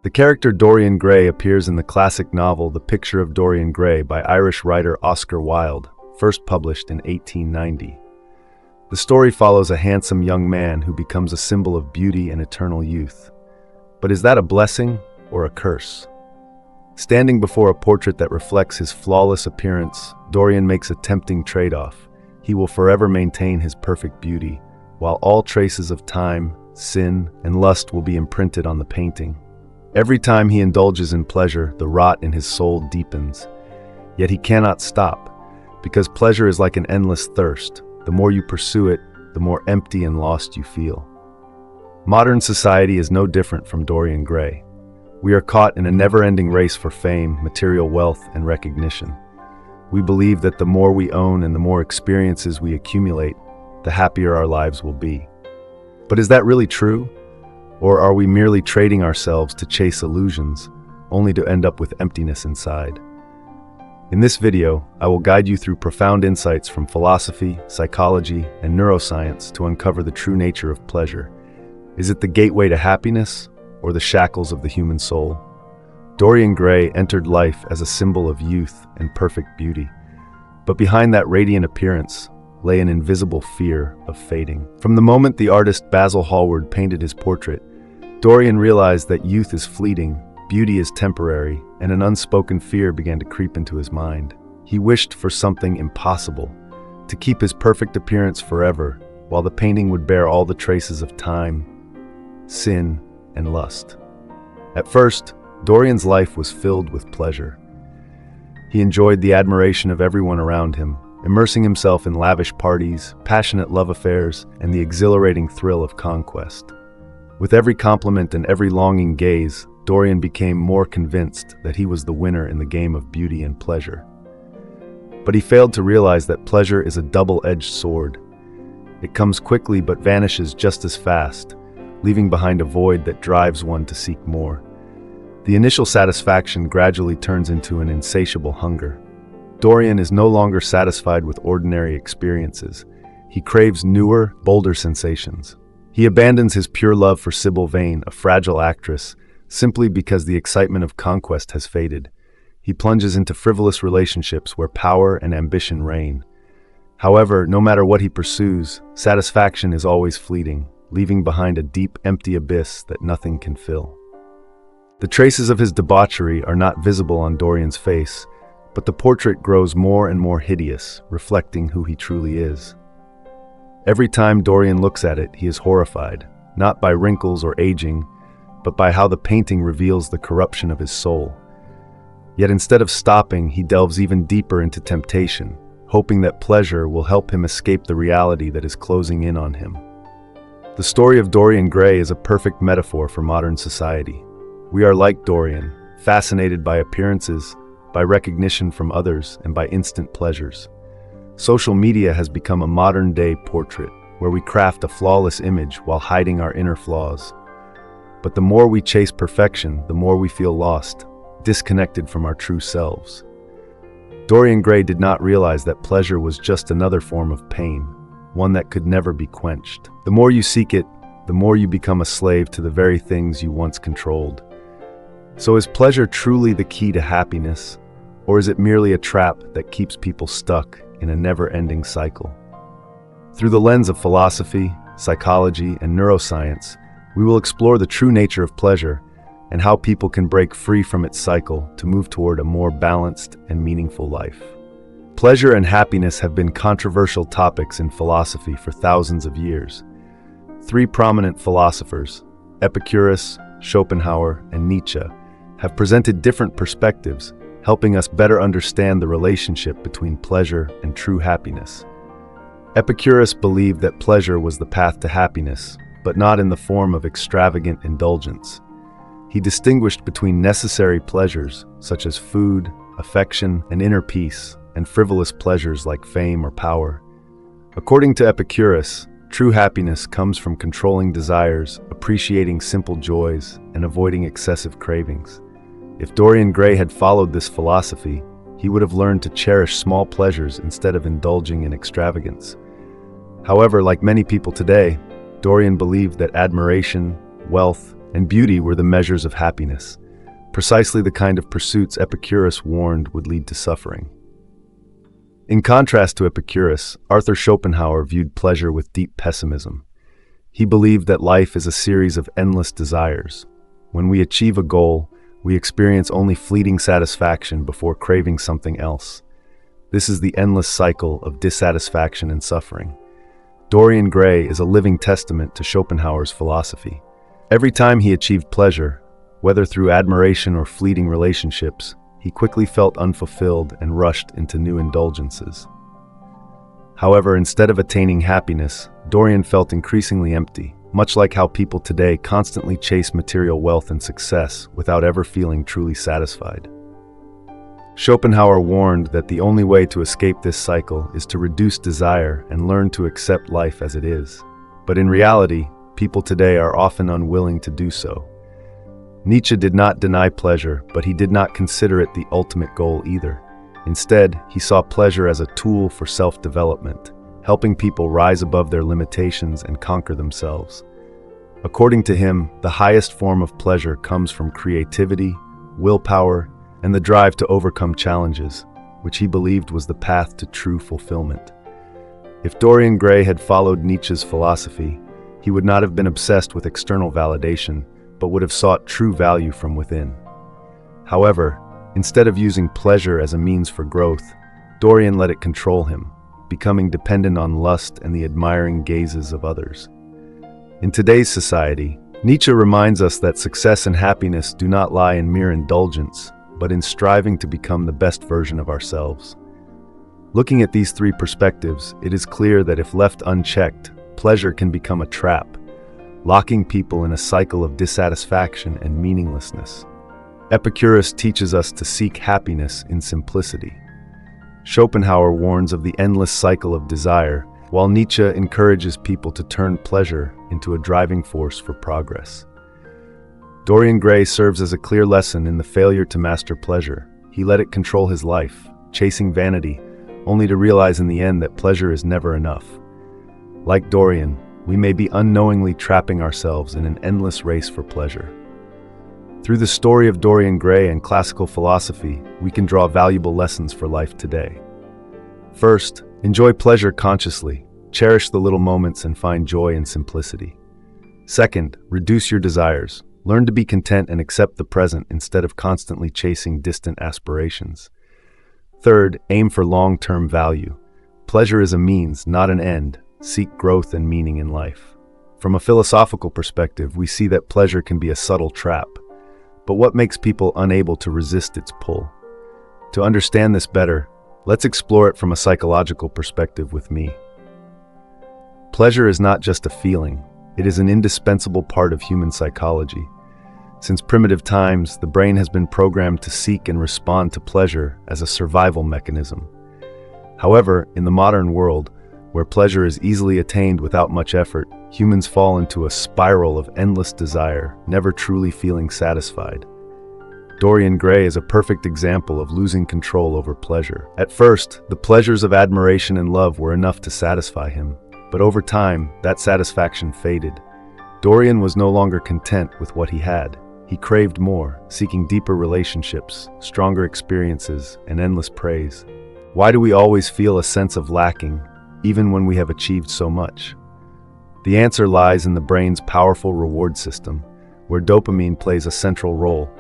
The character Dorian Gray appears in the classic novel The Picture of Dorian Gray by Irish writer Oscar Wilde, first published in 1890. The story follows a handsome young man who becomes a symbol of beauty and eternal youth. But is that a blessing or a curse? Standing before a portrait that reflects his flawless appearance, Dorian makes a tempting trade-off. He will forever maintain his perfect beauty, while all traces of time, sin, and lust will be imprinted on the painting. Every time he indulges in pleasure, the rot in his soul deepens. Yet he cannot stop, because pleasure is like an endless thirst. The more you pursue it, the more empty and lost you feel. Modern society is no different from Dorian Gray. We are caught in a never-ending race for fame, material wealth, and recognition. We believe that the more we own and the more experiences we accumulate, the happier our lives will be. But is that really true? Or are we merely trading ourselves to chase illusions, only to end up with emptiness inside? In this video, I will guide you through profound insights from philosophy, psychology, and neuroscience to uncover the true nature of pleasure. Is it the gateway to happiness, or the shackles of the human soul? Dorian Gray entered life as a symbol of youth and perfect beauty. But behind that radiant appearance lay an invisible fear of fading. From the moment the artist Basil Hallward painted his portrait, Dorian realized that youth is fleeting, beauty is temporary, and an unspoken fear began to creep into his mind. He wished for something impossible, to keep his perfect appearance forever, while the painting would bear all the traces of time, sin, and lust. At first, Dorian's life was filled with pleasure. He enjoyed the admiration of everyone around him, immersing himself in lavish parties, passionate love affairs, and the exhilarating thrill of conquest. With every compliment and every longing gaze, Dorian became more convinced that he was the winner in the game of beauty and pleasure. But he failed to realize that pleasure is a double-edged sword. It comes quickly but vanishes just as fast, leaving behind a void that drives one to seek more. The initial satisfaction gradually turns into an insatiable hunger. Dorian is no longer satisfied with ordinary experiences. He craves newer, bolder sensations. He abandons his pure love for Sybil Vane, a fragile actress, simply because the excitement of conquest has faded. He plunges into frivolous relationships where power and ambition reign. However, no matter what he pursues, satisfaction is always fleeting, leaving behind a deep, empty abyss that nothing can fill. The traces of his debauchery are not visible on Dorian's face, but the portrait grows more and more hideous, reflecting who he truly is. Every time Dorian looks at it, he is horrified, not by wrinkles or aging, but by how the painting reveals the corruption of his soul. Yet instead of stopping, he delves even deeper into temptation, hoping that pleasure will help him escape the reality that is closing in on him. The story of Dorian Gray is a perfect metaphor for modern society. We are like Dorian, fascinated by appearances, by recognition from others, and by instant pleasures. Social media has become a modern-day portrait, where we craft a flawless image while hiding our inner flaws. But the more we chase perfection, the more we feel lost, disconnected from our true selves. Dorian Gray did not realize that pleasure was just another form of pain, one that could never be quenched. The more you seek it, the more you become a slave to the very things you once controlled. So is pleasure truly the key to happiness, or is it merely a trap that keeps people stuck in a never-ending cycle? Through the lens of philosophy, psychology, and neuroscience, we will explore the true nature of pleasure and how people can break free from its cycle to move toward a more balanced and meaningful life. Pleasure and happiness have been controversial topics in philosophy for thousands of years. Three prominent philosophers, Epicurus, Schopenhauer, and Nietzsche, have presented different perspectives, helping us better understand the relationship between pleasure and true happiness. Epicurus believed that pleasure was the path to happiness, but not in the form of extravagant indulgence. He distinguished between necessary pleasures, such as food, affection, and inner peace, and frivolous pleasures like fame or power. According to Epicurus, true happiness comes from controlling desires, appreciating simple joys, and avoiding excessive cravings. If Dorian Gray had followed this philosophy, he would have learned to cherish small pleasures instead of indulging in extravagance. However, like many people today, Dorian believed that admiration, wealth, and beauty were the measures of happiness, precisely the kind of pursuits Epicurus warned would lead to suffering. In contrast to Epicurus, Arthur Schopenhauer viewed pleasure with deep pessimism. He believed that life is a series of endless desires. When we achieve a goal, we experience only fleeting satisfaction before craving something else. This is the endless cycle of dissatisfaction and suffering. Dorian Gray is a living testament to Schopenhauer's philosophy. Every time he achieved pleasure, whether through admiration or fleeting relationships, he quickly felt unfulfilled and rushed into new indulgences. However, instead of attaining happiness, Dorian felt increasingly empty, much like how people today constantly chase material wealth and success without ever feeling truly satisfied. Schopenhauer warned that the only way to escape this cycle is to reduce desire and learn to accept life as it is. But in reality, people today are often unwilling to do so. Nietzsche did not deny pleasure, but he did not consider it the ultimate goal either. Instead, he saw pleasure as a tool for self-development, helping people rise above their limitations and conquer themselves. According to him, the highest form of pleasure comes from creativity, willpower, and the drive to overcome challenges, which he believed was the path to true fulfillment. If Dorian Gray had followed Nietzsche's philosophy, he would not have been obsessed with external validation, but would have sought true value from within. However, instead of using pleasure as a means for growth, Dorian let it control him, becoming dependent on lust and the admiring gazes of others. In today's society, Nietzsche reminds us that success and happiness do not lie in mere indulgence, but in striving to become the best version of ourselves. Looking at these three perspectives, it is clear that if left unchecked, pleasure can become a trap, locking people in a cycle of dissatisfaction and meaninglessness. Epicurus teaches us to seek happiness in simplicity. Schopenhauer warns of the endless cycle of desire, while Nietzsche encourages people to turn pleasure into a driving force for progress. Dorian Gray serves as a clear lesson in the failure to master pleasure. He let it control his life, chasing vanity, only to realize in the end that pleasure is never enough. Like Dorian, we may be unknowingly trapping ourselves in an endless race for pleasure. Through the story of Dorian Gray and classical philosophy, we can draw valuable lessons for life today. First, enjoy pleasure consciously. Cherish the little moments and find joy in simplicity. Second, reduce your desires. Learn to be content and accept the present instead of constantly chasing distant aspirations. Third, aim for long-term value. Pleasure is a means, not an end. Seek growth and meaning in life. From a philosophical perspective, we see that pleasure can be a subtle trap. But what makes people unable to resist its pull? To understand this better, let's explore it from a psychological perspective with me. Pleasure is not just a feeling. It is an indispensable part of human psychology. Since primitive times, the brain has been programmed to seek and respond to pleasure as a survival mechanism. However, in the modern world, where pleasure is easily attained without much effort, humans fall into a spiral of endless desire, never truly feeling satisfied. Dorian Gray is a perfect example of losing control over pleasure. At first, the pleasures of admiration and love were enough to satisfy him, but over time, that satisfaction faded. Dorian was no longer content with what he had. He craved more, seeking deeper relationships, stronger experiences, and endless praise. Why do we always feel a sense of lacking, even when we have achieved so much? The answer lies in the brain's powerful reward system, where dopamine plays a central role.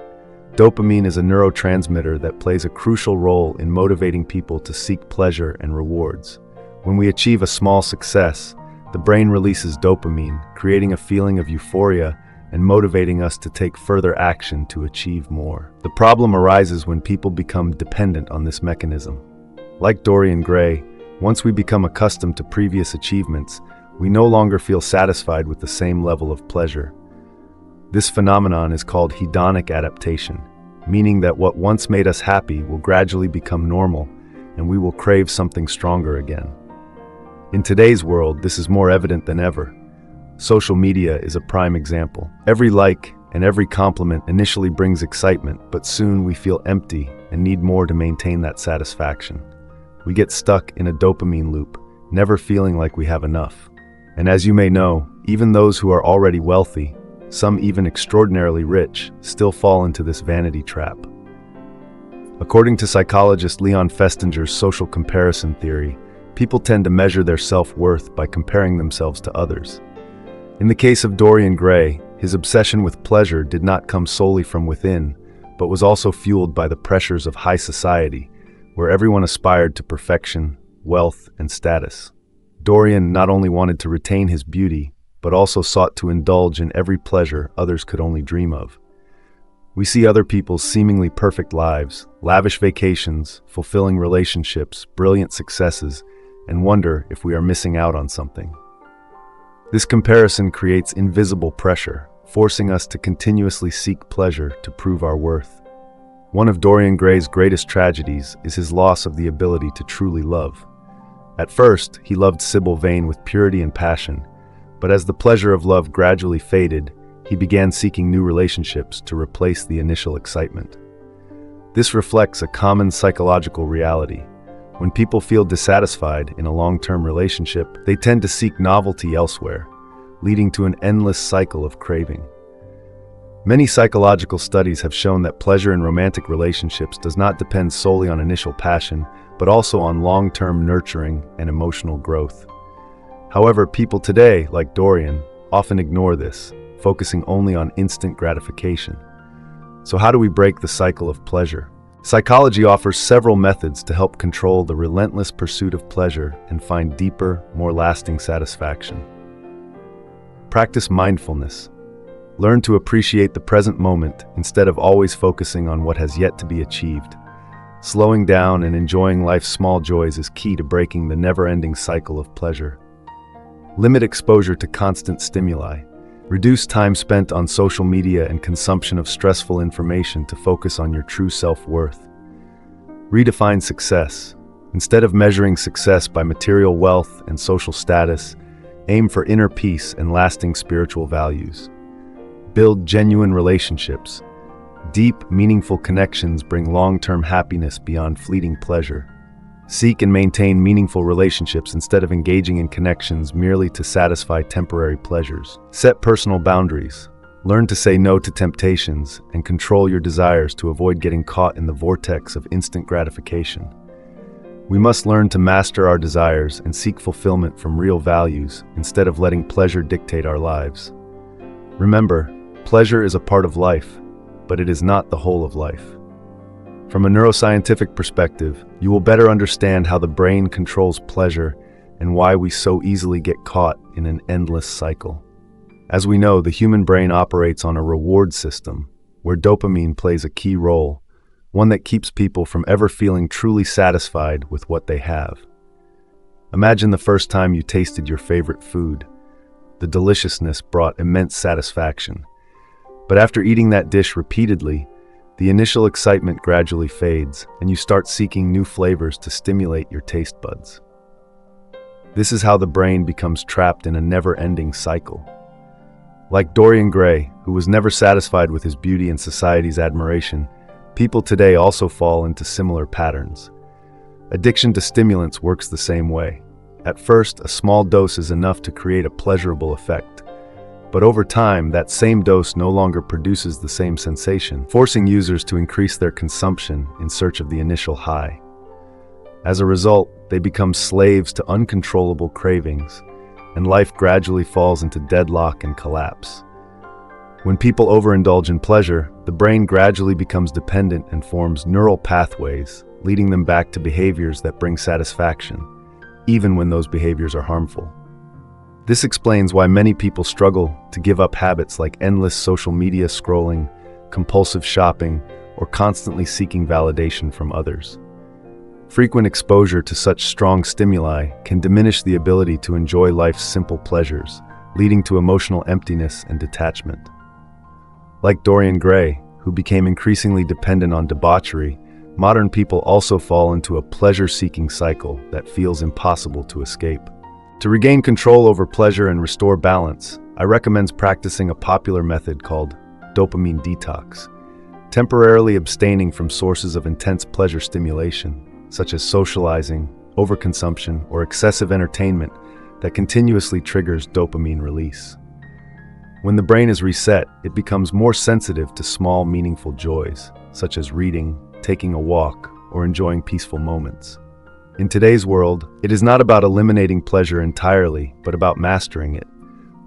Dopamine is a neurotransmitter that plays a crucial role in motivating people to seek pleasure and rewards. When we achieve a small success, the brain releases dopamine, creating a feeling of euphoria and motivating us to take further action to achieve more. The problem arises when people become dependent on this mechanism. Like Dorian Gray, once we become accustomed to previous achievements, we no longer feel satisfied with the same level of pleasure. This phenomenon is called hedonic adaptation, meaning that what once made us happy will gradually become normal, and we will crave something stronger again. In today's world, this is more evident than ever. Social media is a prime example. Every like and every compliment initially brings excitement, but soon we feel empty and need more to maintain that satisfaction. We get stuck in a dopamine loop, never feeling like we have enough. And as you may know, even those who are already wealthy some even extraordinarily rich, still fall into this vanity trap. According to psychologist Leon Festinger's social comparison theory, people tend to measure their self-worth by comparing themselves to others. In the case of Dorian Gray, his obsession with pleasure did not come solely from within, but was also fueled by the pressures of high society, where everyone aspired to perfection, wealth, and status. Dorian not only wanted to retain his beauty, but also sought to indulge in every pleasure others could only dream of. We see other people's seemingly perfect lives, lavish vacations, fulfilling relationships, brilliant successes, and wonder if we are missing out on something. This comparison creates invisible pressure, forcing us to continuously seek pleasure to prove our worth. One of Dorian Gray's greatest tragedies is his loss of the ability to truly love. At first, he loved Sybil Vane with purity and passion, but as the pleasure of love gradually faded, he began seeking new relationships to replace the initial excitement. This reflects a common psychological reality. When people feel dissatisfied in a long-term relationship, they tend to seek novelty elsewhere, leading to an endless cycle of craving. Many psychological studies have shown that pleasure in romantic relationships does not depend solely on initial passion, but also on long-term nurturing and emotional growth. However, people today, like Dorian, often ignore this, focusing only on instant gratification. So how do we break the cycle of pleasure? Psychology offers several methods to help control the relentless pursuit of pleasure and find deeper, more lasting satisfaction. Practice mindfulness. Learn to appreciate the present moment instead of always focusing on what has yet to be achieved. Slowing down and enjoying life's small joys is key to breaking the never-ending cycle of pleasure. Limit exposure to constant stimuli. Reduce time spent on social media and consumption of stressful information to focus on your true self-worth. Redefine success. Instead of measuring success by material wealth and social status, aim for inner peace and lasting spiritual values. Build genuine relationships. Deep, meaningful connections bring long-term happiness beyond fleeting pleasure. Seek and maintain meaningful relationships instead of engaging in connections merely to satisfy temporary pleasures. Set personal boundaries. Learn to say no to temptations and control your desires to avoid getting caught in the vortex of instant gratification. We must learn to master our desires and seek fulfillment from real values instead of letting pleasure dictate our lives. Remember, pleasure is a part of life, but it is not the whole of life. From a neuroscientific perspective, you will better understand how the brain controls pleasure and why we so easily get caught in an endless cycle. As we know, the human brain operates on a reward system, where dopamine plays a key role, one that keeps people from ever feeling truly satisfied with what they have. Imagine the first time you tasted your favorite food. The deliciousness brought immense satisfaction. But after eating that dish repeatedly, the initial excitement gradually fades, and you start seeking new flavors to stimulate your taste buds. This is how the brain becomes trapped in a never-ending cycle. Like Dorian Gray, who was never satisfied with his beauty and society's admiration, people today also fall into similar patterns. Addiction to stimulants works the same way. At first, a small dose is enough to create a pleasurable effect. But over time, that same dose no longer produces the same sensation, forcing users to increase their consumption in search of the initial high. As a result, they become slaves to uncontrollable cravings, and life gradually falls into deadlock and collapse. When people overindulge in pleasure, the brain gradually becomes dependent and forms neural pathways, leading them back to behaviors that bring satisfaction, even when those behaviors are harmful. This explains why many people struggle to give up habits like endless social media scrolling, compulsive shopping, or constantly seeking validation from others. Frequent exposure to such strong stimuli can diminish the ability to enjoy life's simple pleasures, leading to emotional emptiness and detachment. Like Dorian Gray, who became increasingly dependent on debauchery, modern people also fall into a pleasure-seeking cycle that feels impossible to escape. To regain control over pleasure and restore balance, I recommend practicing a popular method called dopamine detox, temporarily abstaining from sources of intense pleasure stimulation, such as socializing, overconsumption, or excessive entertainment that continuously triggers dopamine release. When the brain is reset, it becomes more sensitive to small, meaningful joys, such as reading, taking a walk, or enjoying peaceful moments. In today's world, it is not about eliminating pleasure entirely, but about mastering it,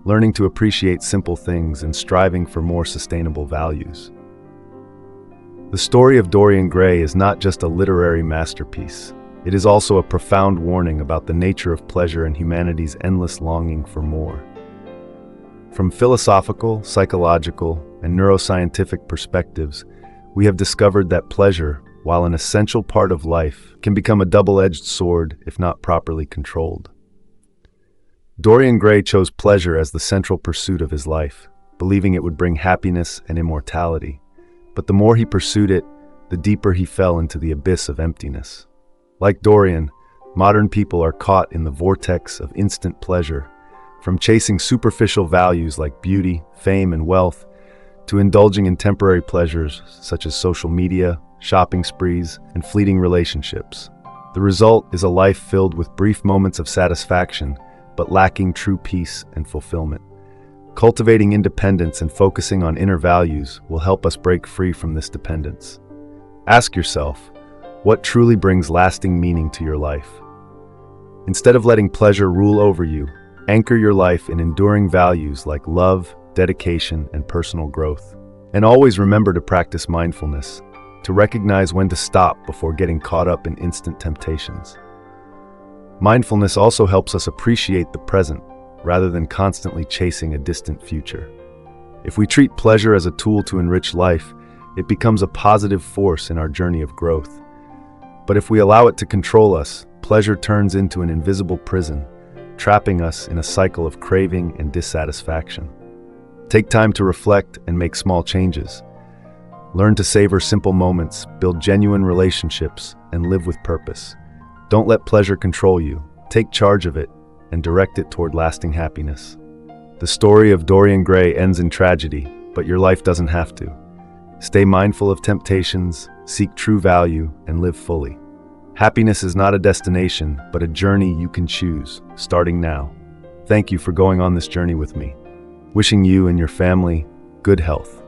learning to appreciate simple things and striving for more sustainable values. The story of Dorian Gray is not just a literary masterpiece. It is also a profound warning about the nature of pleasure and humanity's endless longing for more. From philosophical, psychological, and neuroscientific perspectives, we have discovered that pleasure, while an essential part of life, can become a double-edged sword if not properly controlled. Dorian Gray chose pleasure as the central pursuit of his life, believing it would bring happiness and immortality. But the more he pursued it, the deeper he fell into the abyss of emptiness. Like Dorian, modern people are caught in the vortex of instant pleasure, from chasing superficial values like beauty, fame, and wealth, to indulging in temporary pleasures such as social media, shopping sprees, and fleeting relationships. The result is a life filled with brief moments of satisfaction, but lacking true peace and fulfillment. Cultivating independence and focusing on inner values will help us break free from this dependence. Ask yourself, what truly brings lasting meaning to your life? Instead of letting pleasure rule over you, anchor your life in enduring values like love, dedication, and personal growth. And always remember to practice mindfulness, to recognize when to stop before getting caught up in instant temptations. Mindfulness also helps us appreciate the present, rather than constantly chasing a distant future. If we treat pleasure as a tool to enrich life, it becomes a positive force in our journey of growth. But if we allow it to control us, pleasure turns into an invisible prison, trapping us in a cycle of craving and dissatisfaction. Take time to reflect and make small changes. Learn to savor simple moments, build genuine relationships, and live with purpose. Don't let pleasure control you. Take charge of it and direct it toward lasting happiness. The story of Dorian Gray ends in tragedy, but your life doesn't have to. Stay mindful of temptations, seek true value, and live fully. Happiness is not a destination, but a journey you can choose, starting now. Thank you for going on this journey with me. Wishing you and your family good health.